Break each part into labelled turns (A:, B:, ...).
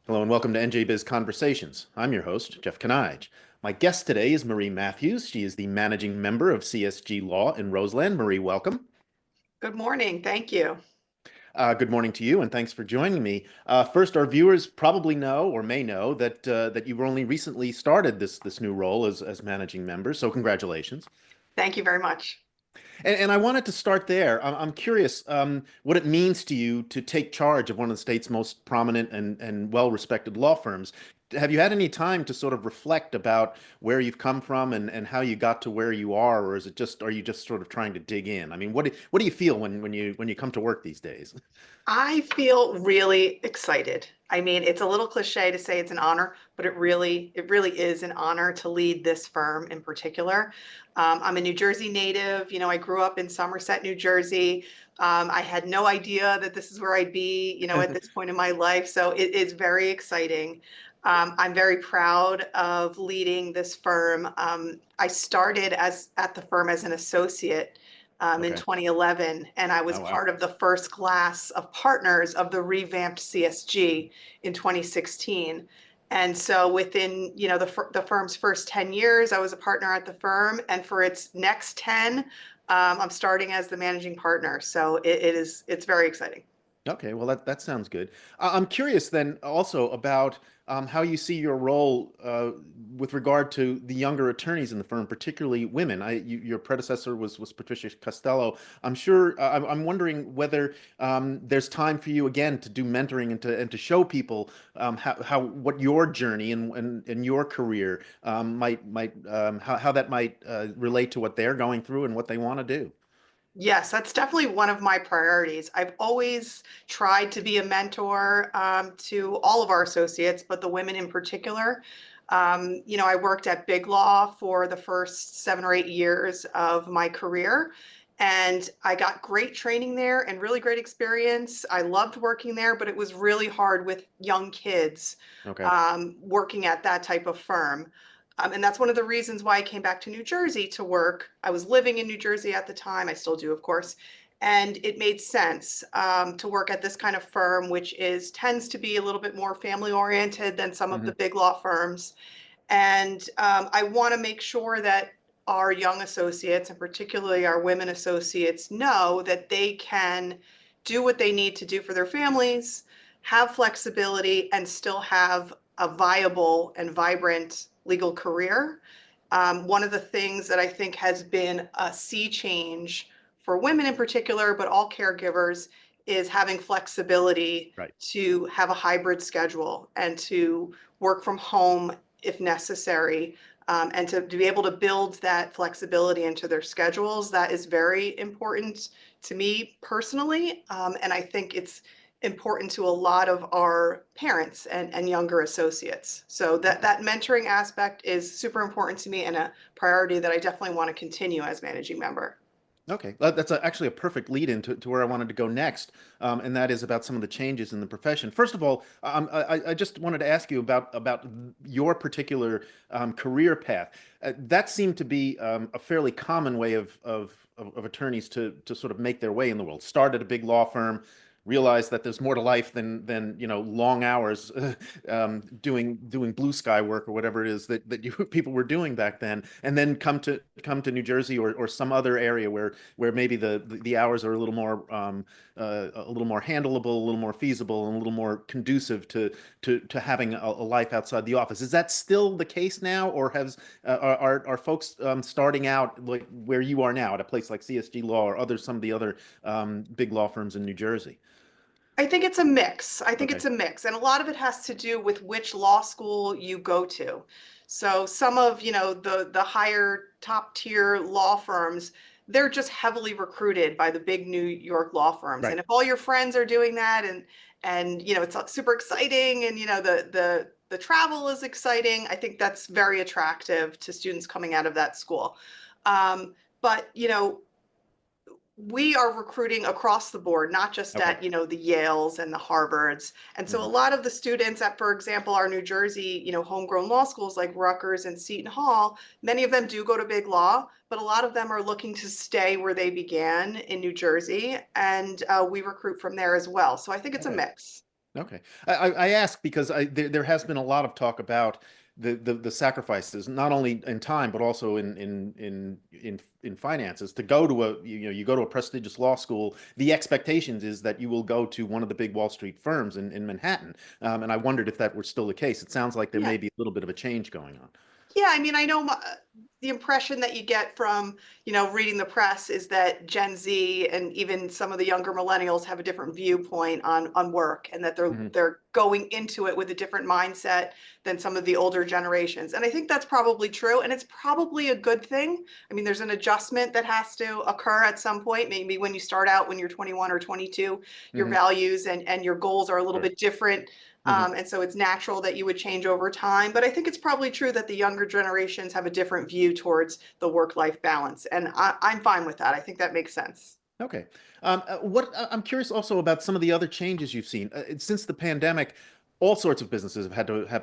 A: Hello and welcome to NJBIZ Conversations. I'm your host, Jeff Kanige. My guest today is Marie Mathews. She is the managing member of CSG Law in Roseland. Marie, welcome.
B: Good morning. Thank you.
A: Good morning to you, and thanks for joining me. First, our viewers probably know or may know that you've only recently started this new role as managing member. So, congratulations.
B: Thank you very much.
A: And I wanted to start there. I'm curious what it means to you to take charge of one of the state's most prominent and well-respected law firms. Have you had any time to sort of reflect about where you've come from and how you got to where you are, or is it just are you just sort of trying to dig in? I mean, what do you feel when you come to work these days?
B: I feel really excited. I mean, it's a little cliche to say it's an honor, but it really is an honor to lead this firm in particular. I'm a New Jersey native. I grew up in Somerset, New Jersey. I had no idea that this is where I'd be, at this point in my life. So it is very exciting. I'm very proud of leading this firm. I started at the firm as an associate in
A: Okay.
B: 2011, and I was
A: Oh, wow.
B: part of the first class of partners of the revamped CSG in 2016. And so within, the firm's first 10 years, I was a partner at the firm, and for its next 10, I'm starting as the managing partner. So it's very exciting.
A: Okay, well that sounds good. I'm curious then also about how you see your role with regard to the younger attorneys in the firm, particularly women. Your predecessor was Patricia Costello. I'm wondering whether there's time for you again to do mentoring and to show people how what your journey and your career might how that might relate to what they're going through and what they want to do.
B: Yes, that's definitely one of my priorities. I've always tried to be a mentor to all of our associates, but the women in particular. I worked at Big Law for the first 7 or 8 years of my career, and I got great training there and really great experience. I loved working there, but it was really hard with young kids
A: Okay.
B: working at that type of firm. And that's one of the reasons why I came back to New Jersey to work. I was living in New Jersey at the time. I still do, of course. And it made sense to work at this kind of firm, which tends to be a little bit more family oriented than some of the
A: Hmm.
B: big law firms. And I want to make sure that our young associates, and particularly our women associates, know that they can do what they need to do for their families, have flexibility, and still have a viable and vibrant legal career. One of the things that I think has been a sea change for women in particular, but all caregivers, is having flexibility
A: Right.
B: to have a hybrid schedule and to work from home if necessary, and to be able to build that flexibility into their schedules. That is very important to me personally. And I think it's important to a lot of our parents and younger associates. So
A: Okay.
B: that mentoring aspect is super important to me and a priority that I definitely want to continue as managing member.
A: Okay, that's actually a perfect lead into where I wanted to go next, and that is about some of the changes in the profession. First of all, I just wanted to ask you about your particular career path. That seemed to be a fairly common way of attorneys to sort of make their way in the world. Start at a big law firm, realize that there's more to life than long hours doing blue sky work or whatever it is that you people were doing back then, and then come to New Jersey or some other area where maybe the hours are a little more handleable, a little more feasible, and a little more conducive to having a life outside the office. Is that still the case now, or are folks starting out like where you are now at a place like CSG Law or some of the other big law firms in New Jersey?
B: I think it's a mix. I think
A: Okay.
B: it's a mix. And a lot of it has to do with which law school you go to. So some of, the higher top tier law firms, they're just heavily recruited by the big New York law firms.
A: Right.
B: And if all your friends are doing that and it's super exciting and the travel is exciting, I think that's very attractive to students coming out of that school. But we are recruiting across the board, not just
A: Okay.
B: at, the Yales and the Harvards. And so a
A: Mhm.
B: lot of the students at, for example, our New Jersey, homegrown law schools like Rutgers and Seton Hall, many of them do go to big law, but a lot of them are looking to stay where they began in New Jersey. And we recruit from there as well. So I think it's a
A: Okay.
B: mix.
A: Okay. I ask because there has been a lot of talk about the sacrifices, not only in time, but also in finances. To go to you go to a prestigious law school, the expectations is that you will go to one of the big Wall Street firms in Manhattan. And I wondered if that were still the case. It sounds like there
B: Yeah.
A: may be a little bit of a change going on.
B: Yeah, I mean, I know the impression that you get from, reading the press is that Gen Z and even some of the younger millennials have a different viewpoint on work, and that they're
A: Hmm.
B: they're going into it with a different mindset than some of the older generations. And I think that's probably true, and it's probably a good thing. I mean, there's an adjustment that has to occur at some point. Maybe when you start out when you're 21 or 22, your
A: Hmm.
B: values and your goals are a little
A: Sure.
B: bit different,
A: Hmm.
B: and so it's natural that you would change over time. But I think it's probably true that the younger generations have a different view towards the work-life balance. And I'm fine with that. I think that makes sense.
A: Okay. I'm curious also about some of the other changes you've seen since the pandemic. All sorts of businesses have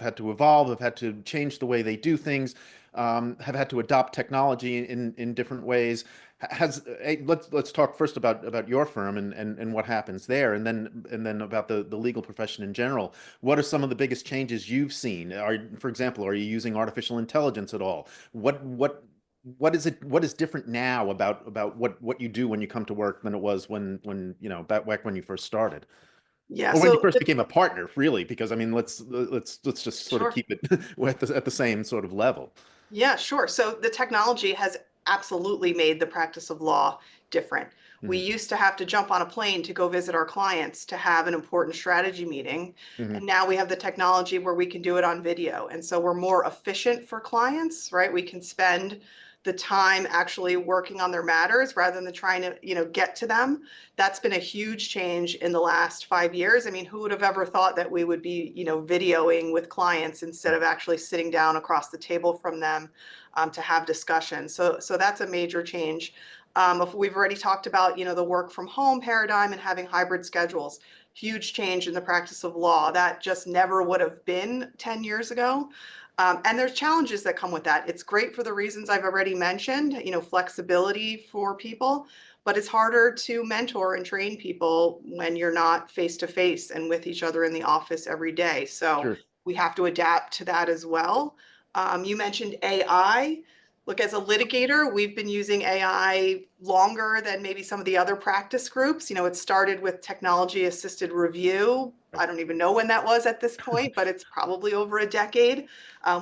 A: had to evolve, have had to change the way they do things, have had to adopt technology in different ways. Let's talk first about your firm and what happens there, and then about the legal profession in general. What are some of the biggest changes you've seen? For example, are you using artificial intelligence at all? What is different now about what you do when you come to work than it was when back when you first started,
B: Yeah.
A: or when you
B: So
A: first became a partner, really? Because I mean, let's just sort of
B: sure.
A: keep it at the same sort of level.
B: Yeah, sure. So the technology has absolutely made the practice of law different. We
A: Hmm.
B: used to have to jump on a plane to go visit our clients to have an important strategy meeting.
A: Hmm.
B: And now we have the technology where we can do it on video. And so we're more efficient for clients, right? We can spend the time actually working on their matters rather than trying to, get to them. That's been a huge change in the last 5 years. I mean, who would have ever thought that we would be, videoing with clients instead of actually sitting down across the table from them, to have discussions? So that's a major change. If we've already talked about, the work from home paradigm and having hybrid schedules. Huge change in the practice of law that just never would have been 10 years ago. And there's challenges that come with that. It's great for the reasons I've already mentioned, flexibility for people, but it's harder to mentor and train people when you're not face to face and with each other in the office every day. So
A: Sure.
B: we have to adapt to that as well. You mentioned AI. Look, as a litigator, we've been using AI longer than maybe some of the other practice groups. It started with technology assisted review. I don't even know when that was at this point, but it's probably over a decade.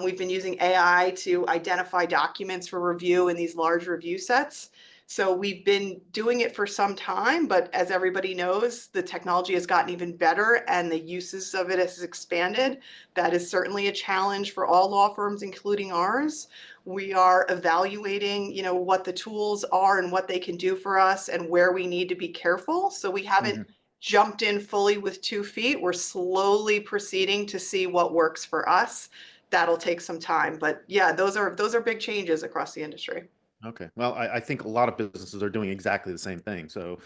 B: We've been using AI to identify documents for review in these large review sets. So we've been doing it for some time, but as everybody knows, the technology has gotten even better and the uses of it has expanded. That is certainly a challenge for all law firms, including ours. We are evaluating, what the tools are and what they can do for us and where we need to be careful. So we haven't
A: Hmm.
B: jumped in fully with 2 feet. We're slowly proceeding to see what works for us. That'll take some time, but yeah, those are big changes across the industry.
A: Okay. Well, I think a lot of businesses are doing exactly the same thing. So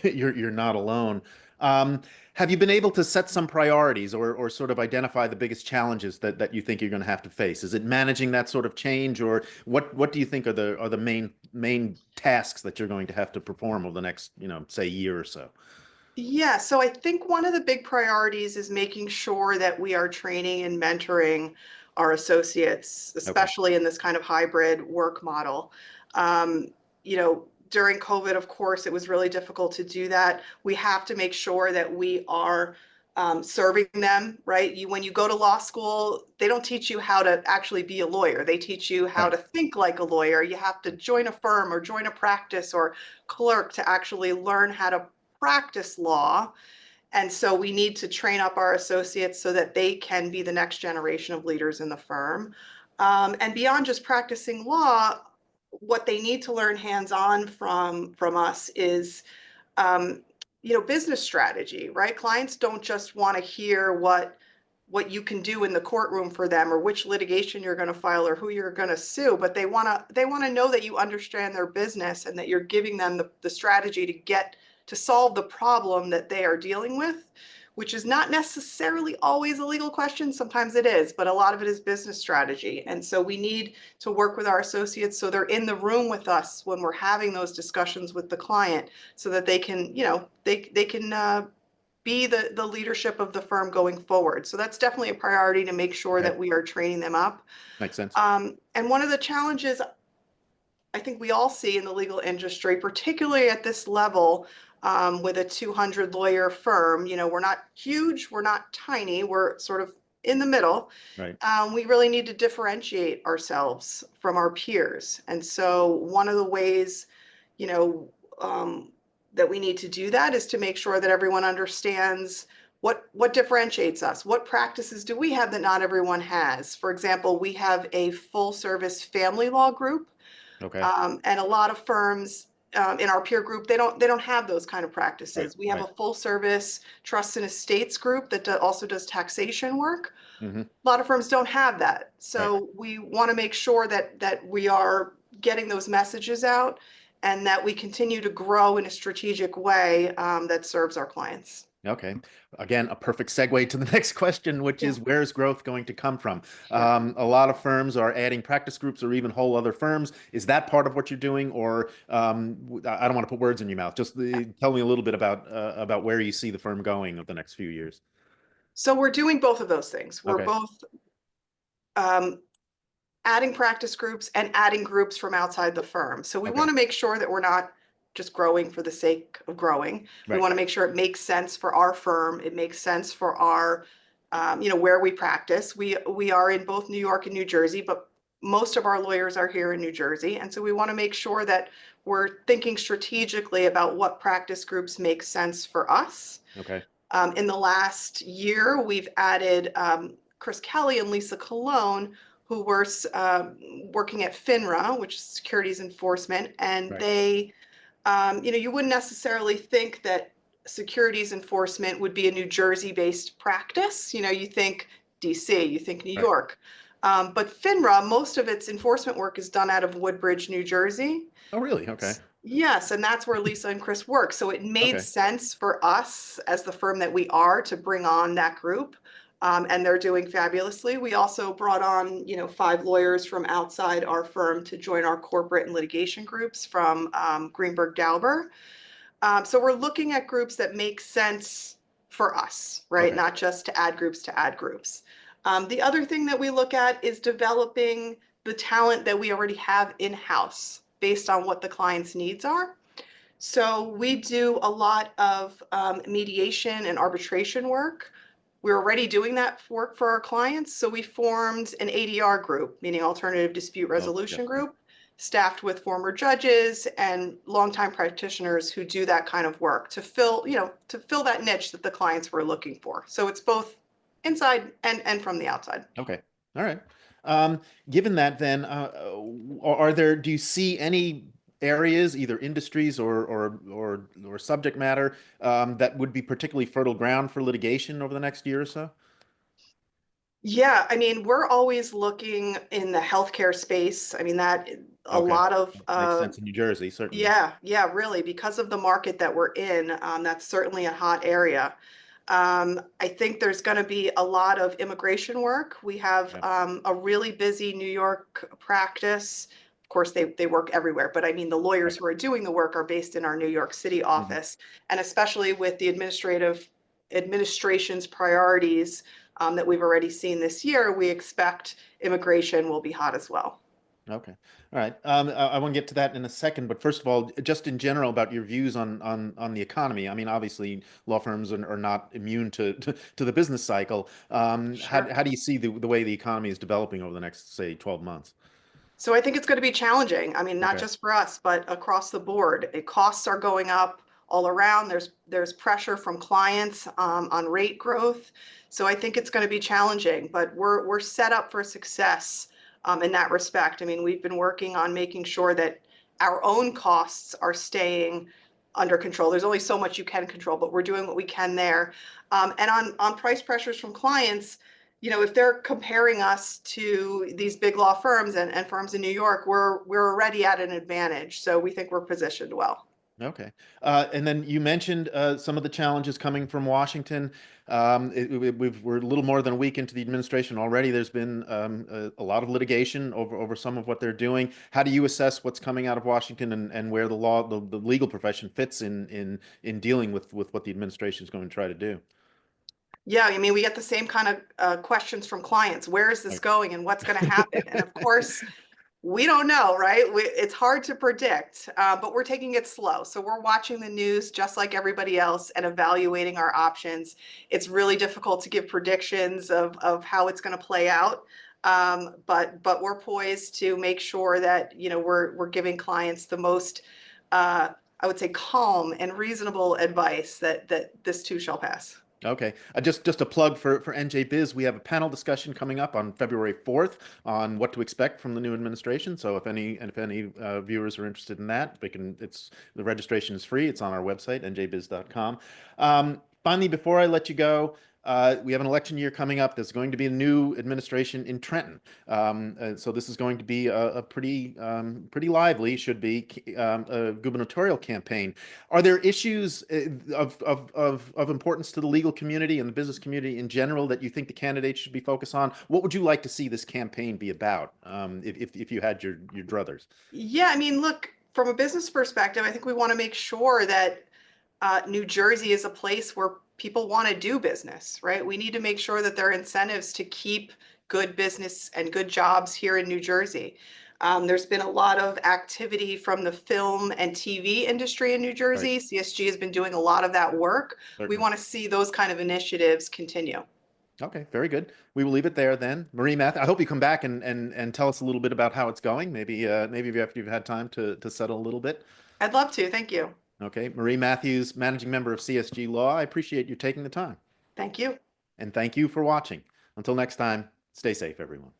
A: you're not alone. Um, have you been able to set some priorities or sort of identify the biggest challenges that you think you're going to have to face? Is it managing that sort of change, or what do you think are the main tasks that you're going to have to perform over the next, say, year or so?
B: Yeah, so I think one of the big priorities is making sure that we are training and mentoring our associates,
A: Okay.
B: especially in this kind of hybrid work model. During COVID, of course, it was really difficult to do that. We have to make sure that we are serving them, right? When you go to law school, they don't teach you how to actually be a lawyer. They teach you how
A: Right.
B: to think like a lawyer. You have to join a firm or join a practice or clerk to actually learn how to practice law. And so we need to train up our associates so that they can be the next generation of leaders in the firm. And beyond just practicing law, what they need to learn hands-on from us is, um, business strategy, right? Clients don't just want to hear what you can do in the courtroom for them or which litigation you're going to file or who you're going to sue, but they want to know that you understand their business and that you're giving them the strategy to solve the problem that they are dealing with, which is not necessarily always a legal question. Sometimes it is, but a lot of it is business strategy. And so we need to work with our associates so they're in the room with us when we're having those discussions with the client so that they can, they can be the leadership of the firm going forward. So that's definitely a priority to make sure
A: Okay.
B: that we are training them up.
A: Makes sense.
B: And one of the challenges I think we all see in the legal industry, particularly at this level, with a 200 lawyer firm, we're not huge, we're not tiny, we're sort of in the middle.
A: Right.
B: We really need to differentiate ourselves from our peers. And so one of the ways, you know, that we need to do that is to make sure that everyone understands what differentiates us. What practices do we have that not everyone has? For example, we have a full service family law group,
A: Okay.
B: and a lot of firms in our peer group, they don't have those kind of
A: Right.
B: practices. We have
A: Right.
B: a full service trust and estates group that also does taxation work.
A: Hmm.
B: A lot of firms don't have that.
A: Right.
B: So we want to make sure that we are getting those messages out and that we continue to grow in a strategic way that serves our clients.
A: Okay. Again, a perfect segue to the next question, which
B: Yeah,
A: is where's growth going to come from?
B: sure.
A: A lot of firms are adding practice groups or even whole other firms. Is that part of what you're doing, or I don't want to put words in your mouth. Just tell me a little bit about where you see the firm going over the next few years.
B: So we're doing both of those things. We're
A: Okay.
B: both um, adding practice groups and adding groups from outside the firm. So we
A: Okay.
B: want to make sure that we're not just growing for the sake of growing. We
A: Right.
B: want to make sure it makes sense for our firm. It makes sense for our, where we practice. We are in both New York and New Jersey, but most of our lawyers are here in New Jersey. And so we want to make sure that we're thinking strategically about what practice groups make sense for us.
A: Okay.
B: In the last year, we've added Chris Kelly and Lisa Colon, who were working at FINRA, which is Securities Enforcement, and
A: Right.
B: they, you wouldn't necessarily think that securities enforcement would be a New Jersey-based practice. You think DC, you think New
A: Right.
B: York. But FINRA, most of its enforcement work is done out of Woodbridge, New Jersey.
A: Oh, really? Okay.
B: Yes, and that's where Lisa and Chris work. So it made
A: Okay.
B: sense for us as the firm that we are to bring on that group. And they're doing fabulously. We also brought on, 5 lawyers from outside our firm to join our corporate and litigation groups from Greenberg Dauber. So we're looking at groups that make sense for us, right?
A: Okay.
B: Not just to add groups to add groups. The other thing that we look at is developing the talent that we already have in-house based on what the client's needs are. So we do a lot of mediation and arbitration work. We're already doing that work for our clients. So we formed an ADR group, meaning alternative dispute
A: Oh, yeah.
B: resolution group, staffed with former judges and longtime practitioners who do that kind of work to fill that niche that the clients were looking for. So it's both inside and from the outside.
A: Okay. All right. Given that, then, do you see any areas, either industries or subject matter, that would be particularly fertile ground for litigation over the next year or so?
B: Yeah, I mean, we're always looking in the healthcare space. I mean, that a
A: Okay.
B: lot of
A: Makes sense in New Jersey, certainly.
B: yeah, really, because of the market that we're in, that's certainly a hot area. I think there's going to be a lot of immigration work. We have
A: Yeah.
B: a really busy New York practice. Of course, they work everywhere, but I mean, the lawyers
A: Right.
B: who are doing the work are based in our New York City
A: Mhm.
B: office, and especially with the administration's priorities that we've already seen this year, we expect immigration will be hot as well.
A: Okay. All right. I want to get to that in a second, but first of all, just in general about your views on the economy. I mean, obviously, law firms are not immune to the business cycle.
B: Sure.
A: How do you see the way the economy is developing over the next, say, 12 months?
B: So I think it's going to be challenging. I mean, not
A: Okay.
B: just for us, but across the board. Costs are going up all around. There's pressure from clients on rate growth. So I think it's going to be challenging, but we're set up for success in that respect. I mean, we've been working on making sure that our own costs are staying under control. There's only so much you can control, but we're doing what we can there. And on price pressures from clients, if they're comparing us to these big law firms and firms in New York, we're already at an advantage. So we think we're positioned well.
A: Okay. And then you mentioned some of the challenges coming from Washington. We're a little more than a week into the administration already. There's been a lot of litigation over some of what they're doing. How do you assess what's coming out of Washington and where the legal profession fits in dealing with what the administration is going to try to do?
B: Yeah, I mean, we get the same kind of questions from clients. Where is this
A: Right.
B: going and what's going to happen? And of course, we don't know, right? It's hard to predict, but we're taking it slow. So we're watching the news just like everybody else and evaluating our options. It's really difficult to give predictions of how it's going to play out. But we're poised to make sure that, you know, we're giving clients the most, I would say, calm and reasonable advice that this too shall pass.
A: Okay. Just a plug for NJBIZ. We have a panel discussion coming up on February 4th on what to expect from the new administration. So if any viewers are interested in that, the registration is free. It's on our website, njbiz.com. Finally, before I let you go, we have an election year coming up. There's going to be a new administration in Trenton. So this is going to be a pretty lively, should be, gubernatorial campaign. Are there issues of importance to the legal community and the business community in general that you think the candidates should be focused on? What would you like to see this campaign be about, if you had your druthers?
B: Yeah, I mean, look, from a business perspective, I think we want to make sure that New Jersey is a place where people want to do business, right? We need to make sure that there are incentives to keep good business and good jobs here in New Jersey. There's been a lot of activity from the film and TV industry in New
A: Right,
B: Jersey. CSG has been doing a lot of that work. We
A: certainly.
B: want to see those kind of initiatives continue.
A: Okay, very good. We will leave it there then. Marie Math, I hope you come back and tell us a little bit about how it's going. Maybe after you've had time to settle a little bit.
B: I'd love to. Thank you.
A: Okay, Marie Mathews, managing member of CSG Law. I appreciate you taking the time.
B: Thank you.
A: And thank you for watching. Until next time, stay safe, everyone.